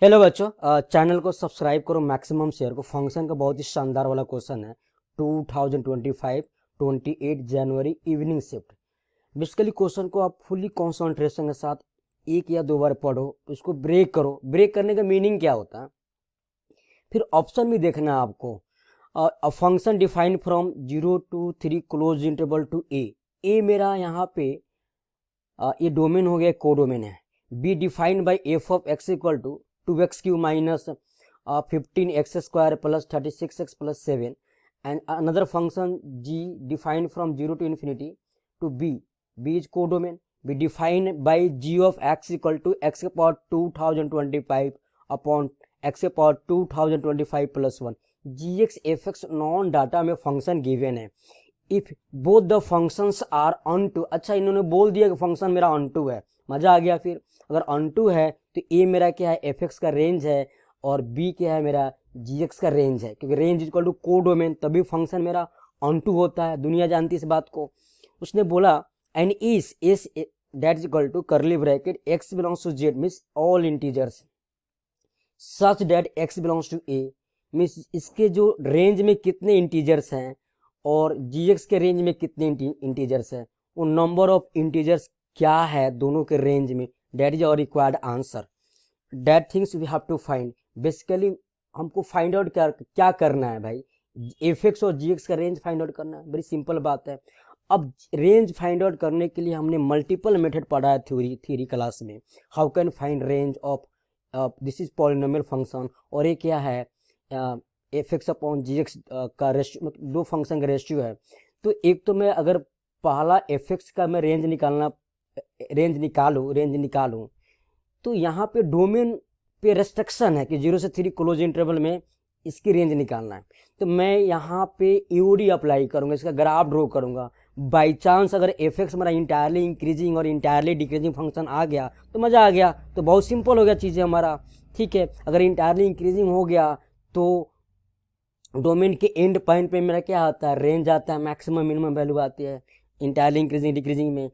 Hello बच्चों, channel को subscribe करो, मैक्सिमम शेयर को। फंक्शन का बहुत ही शानदार वाला क्वेश्चन है। 2025 28 जनवरी इवनिंग शिफ्ट। बेसिकली क्वेश्चन को आप फुली कॉन्सेंट्रेशन के साथ एक या दो बार पढ़ो, उसको ब्रेक करो। ब्रेक करने का मीनिंग क्या होता है, फिर ऑप्शन भी देखना है आपको। A function defined from 0 to 3 close interval to A मेरा यहाँ पे ये डोमेन हो गया, कोडोमेन है। Be defined by F of X equal to 2x³ minus 15x² plus 36x plus 7 and another function G defined from 0 to infinity to B is codomain. Be defined by G of X equal to X के power 2025 upon X के power 2025 plus 1। G X F X non data में function given है। If both the functions are onto, अच्छा इन्होंने बोल दिया कि function मेरा ऑन टू है, मजा आ गया। फिर अगर ऑन टू है तो ए मेरा क्या है, एफ एक्स का रेंज है, और बी क्या है, मेरा जी एक्स का रेंज है, क्योंकि रेंज इक्वल टू कोडोमेन, तभी फंक्शन मेरा ऑन टू होता है। दुनिया जानती है इस बात को। उसने बोला and is S that is equal to curly bracket x belongs to Z means all integers such that x belongs to A means इसके जो रेंज में कितने इंटीजर्स हैं और जीएक्स के रेंज में कितने इंटीजर्स है, वो नंबर ऑफ इंटीजर्स क्या है दोनों के रेंज में, that is our required answer. That things we have to find. Basically हमको फाइंड आउट क्या करना है भाई, एफ एक्स और जीएक्स का रेंज फाइंड आउट करना है। बड़ी सिंपल बात है। अब रेंज फाइंड आउट करने के लिए हमने मल्टीपल मेथड पढ़ा है थ्योरी क्लास में। How can find range of this is polynomial function, और ये क्या है, एफ एक्स अपॉन जी एक्स का रेशियो, मतलब दो फंक्शन का रेशियो है। तो एक तो मैं अगर पहला एफ एक्स का मैं रेंज निकालूं तो यहाँ पे डोमेन पे रेस्ट्रिक्शन है कि 0 से 3 क्लोज इंटरवल में इसकी रेंज निकालना है। तो मैं यहाँ पे ईओडी अप्लाई करूंगा, इसका ग्राफ ड्रॉ करूंगा। बाई चांस अगर एफ एक्स मेरा इंटायरली इंक्रीजिंग और इंटायरली डिक्रीजिंग फंक्शन आ गया तो मज़ा आ गया, तो बहुत सिंपल हो गया चीज़ें हमारा। ठीक है, अगर इंटायरली इंक्रीजिंग हो गया तो डोमेन के एंड पॉइंट पे मेरा क्या आता है, रेंज आता है, मैक्सिमम मिनिमम वैल्यू आती है इंटायरली इंक्रीजिंग डिक्रीजिंग में।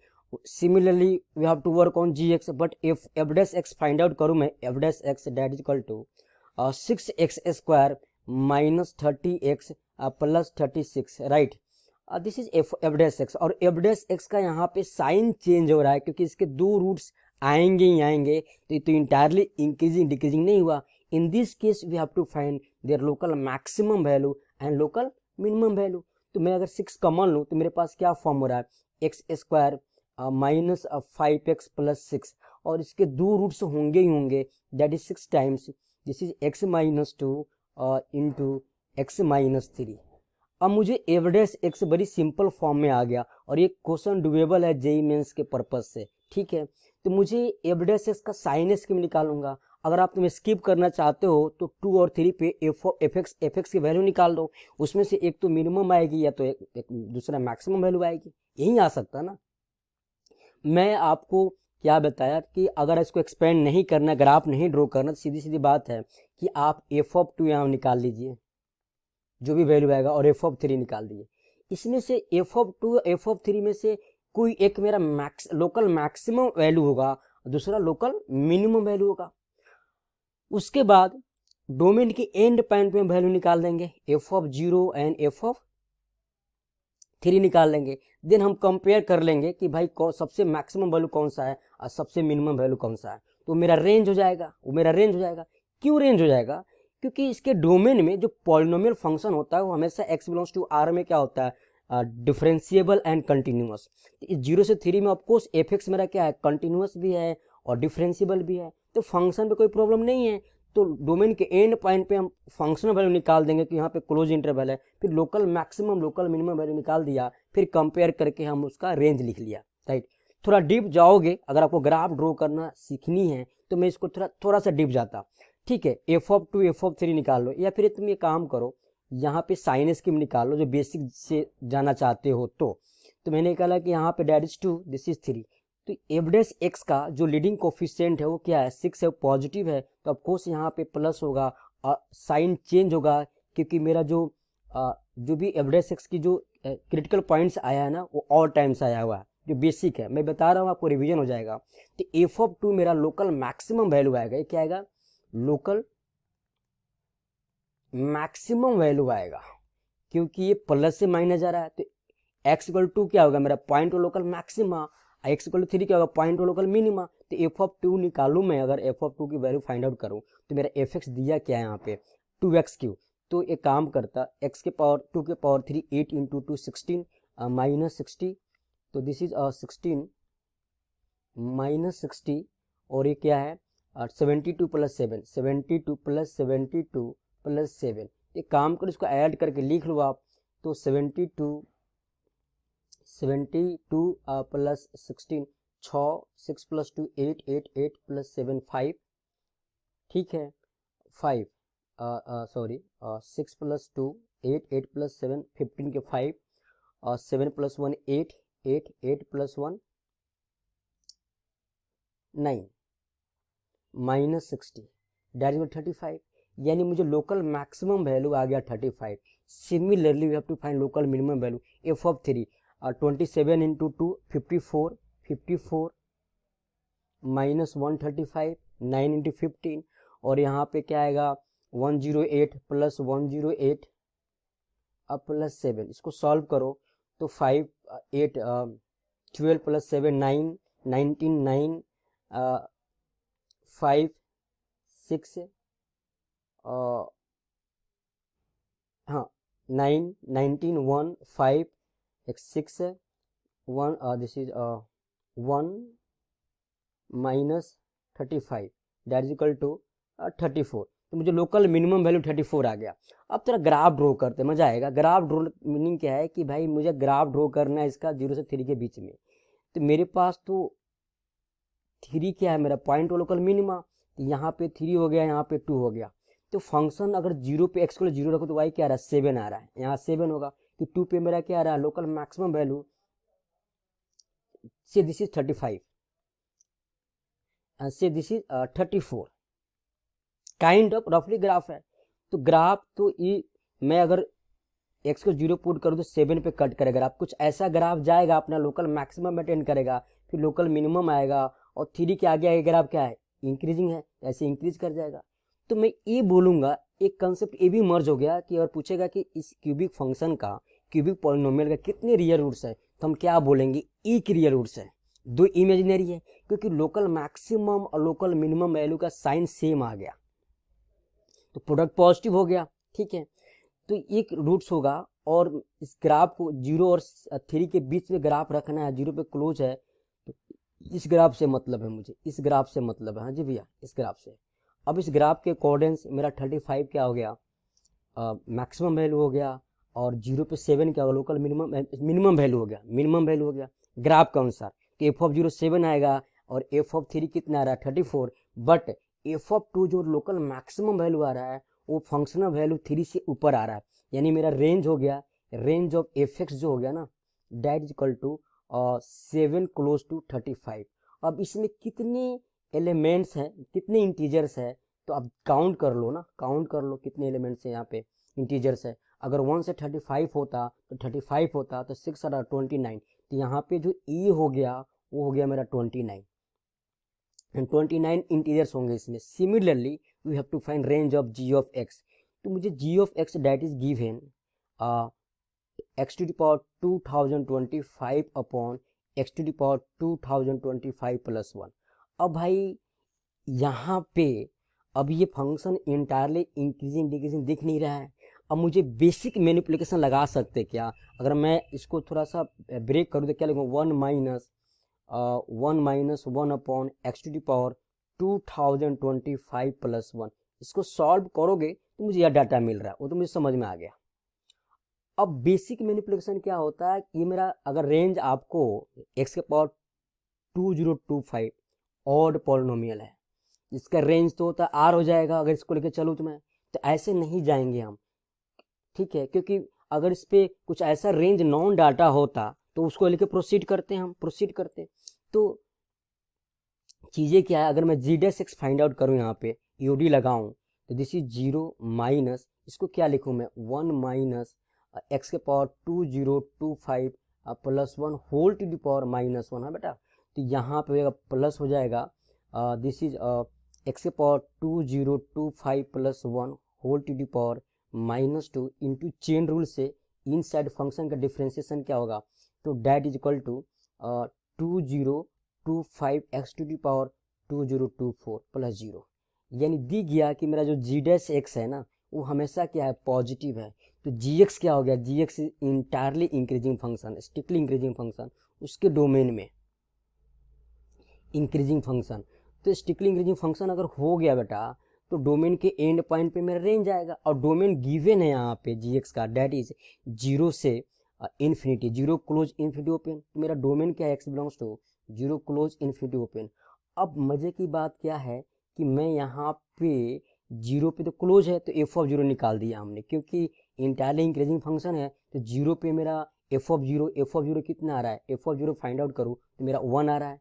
Similarly we have to work on g x, but if f dash x find out करूँ मैं, f dash x that is equal to 6x² minus 30x plus 36, right. This is f dash x, और f dash x का यहाँ पे sign change हो रहा है क्योंकि इसके दो रूट्स आएंगे ही आएंगे, तो इंटायरली इंक्रीजिंग डिक्रीजिंग नहीं हुआ। In this case we have to find their local maximum value and local minimum value। तो मैं अगर 6 कॉमन लूँ तो मेरे पास क्या फॉर्म हो रहा है, x² माइनस 5x प्लस 6, और इसके दो रूट्स होंगे ही होंगे, that is 6 times this is x minus 2 into x minus 3। अब मुझे एफ डैश एक्स बड़ी सिंपल फॉर्म में आ गया, और ये क्वेश्चन डुएबल है जेई मेंस के पर्पज से। ठीक है, तो मुझे एफ डैश एक्स का साइन एस में निकालूंगा। अगर आप तुम्हें स्किप करना चाहते हो तो 2 और 3 पे एफ एक्स की वैल्यू निकाल दो, उसमें से एक तो मिनिमम आएगी या तो एक दूसरा मैक्सिमम वैल्यू आएगी, यही आ सकता ना। मैं आपको क्या बताया कि अगर इसको एक्सपेंड नहीं करना, ग्राफ नहीं ड्रॉ करना, तो सीधी सीधी बात है कि आप एफ ऑफ 2 यहाँ निकाल लीजिए, जो भी वैल्यू आएगा, और एफ ऑफ 3 निकाल दीजिए। इसमें से एफ ऑफ 2 एफ ऑफ 3 में से कोई एक मेरा लोकल मैक्सिमम वैल्यू होगा, दूसरा लोकल मिनिमम वैल्यू होगा। उसके बाद डोमेन के एंड पॉइंट में वैल्यू निकाल देंगे, F of 0 and F of 3 निकाल लेंगे। देन हम कंपेयर कर लेंगे कि भाई सबसे मैक्सिमम वैल्यू कौन सा है और सबसे मिनिमम वैल्यू कौन सा है, तो मेरा रेंज हो जाएगा, वो मेरा रेंज हो जाएगा। क्यों रेंज हो जाएगा, क्योंकि इसके डोमेन में जो पॉलिनोमियल फंक्शन होता है वो हमेशा x बिलोंग्स टू r में क्या होता है, डिफरेंशिएबल एंड कंटिन्यूअस। 0 से 3 में ऑफकोर्स एफ एक्स मेरा क्या है, कंटिन्यूअस भी है और डिफरेंशिएबल भी है, तो फंक्शन पे कोई प्रॉब्लम नहीं है। तो डोमेन के एंड पॉइंट पे हम फंक्शनल वैल्यू निकाल देंगे कि यहाँ पे क्लोज इंटरवल है, फिर local maximum local minimum value निकाल दिया, फिर कंपेयर करके हम उसका रेंज लिख लिया, राइट। थोड़ा डीप जाओगे, अगर आपको ग्राफ ड्रॉ करना सीखनी है तो मैं इसको थोड़ा सा डीप जाता। ठीक है, एफ ऑफ 2 एफ ऑफ 3 निकाल लो, या फिर तुम ये काम करो, यहाँ पे साइन स्कीम निकाल लो जो बेसिक से जाना चाहते हो। तो मैंने निकाला कि यहाँ पे डेट इज 2 दिस इज 3, तो एफ डैश एक्स का जो लीडिंग कोफिशिएंट है वो क्या है, 6 है, पॉजिटिव है, तो ऑफकोर्स यहाँ पे प्लस होगा और साइन चेंज होगा, क्योंकि मेरा जो भी एफ डैश एक्स की जो क्रिटिकल पॉइंट्स आया है ना वो ऑल टाइम्स आया हुआ है, जो बेसिक है, मैं बता रहा हूँ आपको रिवीजन हो जाएगा। तो एफ ऑफ 2 मेरा लोकल मैक्सिमम वैल्यू आएगा, ये क्या आएगा, लोकल मैक्सिमम वैल्यू आएगा, क्योंकि ये प्लस से माइनस जा रहा है। तो x इक्वल टू क्या होगा मेरा point of local maxima, x equal to 3 क्या होगा पॉइंट ऑफ लोकल मिनिमा। तो एफ ऑफ 2 निकालूं मैं, अगर एफ ऑफ 2 की वैल्यू फाइंड आउट करूं तो मेरा एफ एक्स दिया क्या है यहाँ पे 2x3। तो एक काम करता x के पावर 2 के पावर 3 8 इंटू 2 16 माइनस 60। तो दिस इज 16 माइनस 60 और ये क्या है 72 प्लस 7 72 प्लस 72 प्लस 7। एक काम करो इसको ऐड करके लिख लो आप। तो 72 प्लस 16 6 प्लस 2 8 8 8 प्लस 7 5, ठीक है 5 सॉरी 6 प्लस 2 8 8 प्लस 7 15 के 5 7 plus 1 8 8 8 plus 1 9 minus 60 that is 35, यानी मुझे लोकल मैक्सिमम वैल्यू आ गया 35। Similarly we have to find local minimum value f of 3 27 into 2 54 54 minus 135 9 into 15 और यहाँ पे क्या आएगा 108 प्लस 108 अब प्लस 7। इसको सॉल्व करो तो 5 8 12 प्लस 7 9 19 9 5 6 हाँ 9 19 1 5 6 1 this is 1 minus 35 that is equal to 34। तो मुझे लोकल मिनिमम वैल्यू 34 आ गया। अब तेरा ग्राफ ड्रॉ करते मजा आएगा। ग्राफ ड्रॉ मीनिंग क्या है कि भाई मुझे ग्राफ ड्रॉ करना है इसका 0 से 3 के बीच में। तो मेरे पास तो 3 क्या है मेरा पॉइंट और लोकल मिनिमा, तो यहाँ पे 3 हो गया यहाँ पे 2 हो गया। तो फंक्शन अगर 0 पे x को 0 रखो तो y क्या आ रहा है 7 आ रहा है, यहाँ 7 होगा। तो 2 पे मेरा क्या आ रहा है लोकल मैक्सिमम वैल्यू से दिस इज 35 से दिस इज 34 काइंड ऑफ रफली ग्राफ है। तो ग्राफ तो ये मैं अगर x को 0 पुट करूँ तो 7 पे कट करेगा ग्राफ। कुछ ऐसा ग्राफ जाएगा अपना लोकल मैक्सिमम मेंटेन करेगा, फिर लोकल मिनिमम आएगा और 3 के आगे आगे ग्राफ क्या है इंक्रीजिंग है, ऐसे इंक्रीज कर जाएगा। तो मैं ये बोलूँगा एक कंसेप्ट ये भी मर्ज हो गया कि अगर पूछेगा कि इस क्यूबिक फंक्शन का क्यूबिक पॉलिनोमियल का कितने रियल रूट्स है तो हम क्या बोलेंगे एक रियल रूट्स है, 2 इमेजिनरी है, क्योंकि लोकल मैक्सिमम और लोकल मिनिमम वैल्यू का साइन सेम आ गया तो प्रोडक्ट पॉजिटिव हो गया, ठीक है। तो एक रूट्स होगा और इस ग्राफ को 0 और 3 के बीच में ग्राफ रखना है, 0 पे क्लोज है। तो इस ग्राफ से मतलब है मुझे, इस ग्राफ से मतलब है, हाँ जी भैया इस ग्राफ से। अब इस ग्राफ के अकॉर्डेंस मेरा 35 क्या हो गया मैक्सिमम वैल्यू हो गया और 0 पे 7 क्या होगा लोकल मिनिमम वैल्यू हो गया, मिनिमम वैल्यू हो गया ग्राफ के अनुसार। तो एफ ऑफ 0 7 आएगा और एफ ऑफ 3 कितना आ रहा है 34, बट एफ ऑफ 2 जो लोकल मैक्सिमम वैल्यू आ रहा है वो फंक्शनल वैल्यू 3 से ऊपर आ रहा है, यानी मेरा रेंज हो गया रेंज ऑफ एफ एक्स जो हो गया ना that is equal to 7 close to 35। अब इसमें कितने एलिमेंट्स हैं कितने इंटीजर्स है तो अब काउंट कर लो ना, काउंट कर लो कितने एलिमेंट्स हैं यहाँ पे इंटीजर्स है। अगर 1 से 35 होता तो 35 होता तो 6 और 29, तो यहाँ पे जो e हो गया वो हो गया मेरा 29 एंड 29 इंटीजर्स होंगे इसमें। Similarly we have to find range of g of x। तो मुझे g of x that is given x to the power 2025 upon x to the power 2025 plus 1। अब भाई यहाँ पे अब ये फंक्शन इंटायरली इंक्रीजिंग डिक्रीजिंग दिख नहीं रहा है। अब मुझे बेसिक मैनिपुलेशन लगा सकते क्या, अगर मैं इसको थोड़ा सा ब्रेक करूँ तो क्या लिखूँ 1 minus 1 upon x to the power 2025 plus 1। इसको सॉल्व करोगे तो मुझे यह डाटा मिल रहा है, वो तो मुझे समझ में आ गया। अब बेसिक मैनिपुलेशन क्या होता है, ये मेरा अगर रेंज आपको x के पावर 2025 ऑड पॉलिनोमियल है, इसका रेंज तो होता r हो जाएगा अगर इसको लेके चलूँ तो मैं, तो ऐसे नहीं जाएंगे हम, ठीक है। क्योंकि अगर इस पे कुछ ऐसा रेंज नॉन डाटा होता तो उसको लेके प्रोसीड करते हैं हम, प्रोसीड करते। तो चीज़ें क्या है, अगर मैं जी डैश एक्स फाइंड आउट करूँ यहाँ पे ईओडी लगाऊं तो दिस इज 0 माइनस इसको क्या लिखूँ मैं 1 माइनस एक्स के power 2025 plus 1 whole to the power -1 है बेटा। तो यहाँ पे प्लस हो जाएगा दिस इज एक्स के power 2025 plus 1 whole to the power -2 into chain rule से इन साइड फंक्शन का डिफ्रेंसिएशन क्या होगा, तो that is equal to 2025 x to the power 2024 plus 0। यानी दी गया कि मेरा जो जी डैश एक्स है ना वो हमेशा क्या है, पॉजिटिव है। तो जी एक्स क्या हो गया, G X entirely increasing function, strictly increasing function, उसके डोमेन में इंक्रीजिंग फंक्शन। तो स्ट्रिक्टली इंक्रीजिंग फंक्शन अगर हो गया बेटा तो डोमेन के एंड पॉइंट पे मेरा रेंज आएगा, और डोमेन गिवन है यहाँ पे जी एक्स का, डैट इज 0 से इन्फिनिटी, 0 क्लोज इन्फिनिटी ओपन। तो मेरा डोमेन क्या है, x belongs to 0 close infinity open. अब मजे की बात क्या है कि मैं यहाँ पे 0 पे तो क्लोज है तो एफ ऑफ 0 निकाल दिया हमने, क्योंकि इंटायरली इंक्रीजिंग फंक्शन है। तो 0 पे मेरा एफ ऑफ 0 कितना आ रहा है, एफ ऑफ 0 फाइंड आउट करूँ तो मेरा 1 आ रहा है,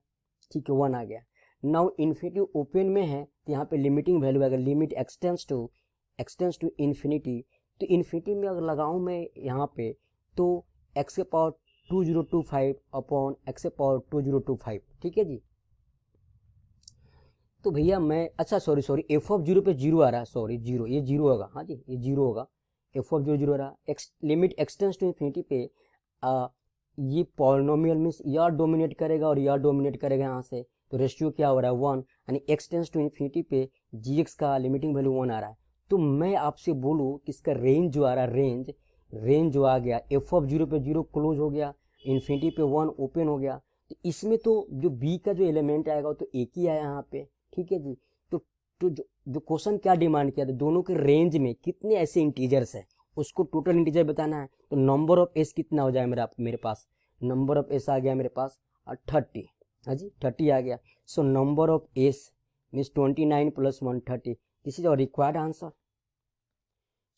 ठीक है 1 आ गया। नाउ इन्फिनिटी ओपन में है तो यहाँ पे लिमिटिंग वैल्यू अगर लिमिट एक्सटेंस टू इन्फिनिटी, तो इन्फिनिटी में अगर लगाऊं मैं यहाँ पे तो एक्स के पावर 2025 अपॉन एक्स के पावर 2025, ठीक है जी। तो भैया मैं अच्छा सॉरी एफ ऑफ 0 पे 0 आ रहा है, सॉरी 0, ये 0 होगा, हाँ जी ये 0 होगा, एफ ऑफ 0 0 आ रहा है। लिमिट एक्सटेंस टू इन्फिनिटी पे ये पॉलिनोमियल मीन्स यह डोमिनेट करेगा और यह डोमिनेट करेगा यहाँ से, तो रेशियो क्या हो रहा है 1, यानी एक्स टेंस टू इन्फिनिटी पे जी एक्स का लिमिटिंग वैल्यू 1 आ रहा है। तो मैं आपसे बोलूँ कि इसका रेंज जो आ रहा है, रेंज जो आ गया एफ ऑफ 0 पे 0 क्लोज हो गया, इन्फिनिटी पे 1 ओपन हो गया, तो इसमें तो जो बी का जो एलिमेंट आएगा वो तो एक ही आया यहाँ पे, ठीक है जी। तो जो क्वेश्चन क्या डिमांड किया था, दोनों के रेंज में कितने ऐसे इंटीजर्स है उसको टोटल इंटीजर बताना है। तो नंबर ऑफ एस कितना हो जाए मेरे पास, नंबर ऑफ एस आ गया मेरे पास 30, हाँ जी 30 आ गया। So number of S means 29 plus 1 30, this is our required answer.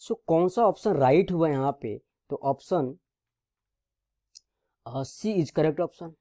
So कौन सा ऑप्शन राइट हुआ यहाँ पे, तो option C is correct option.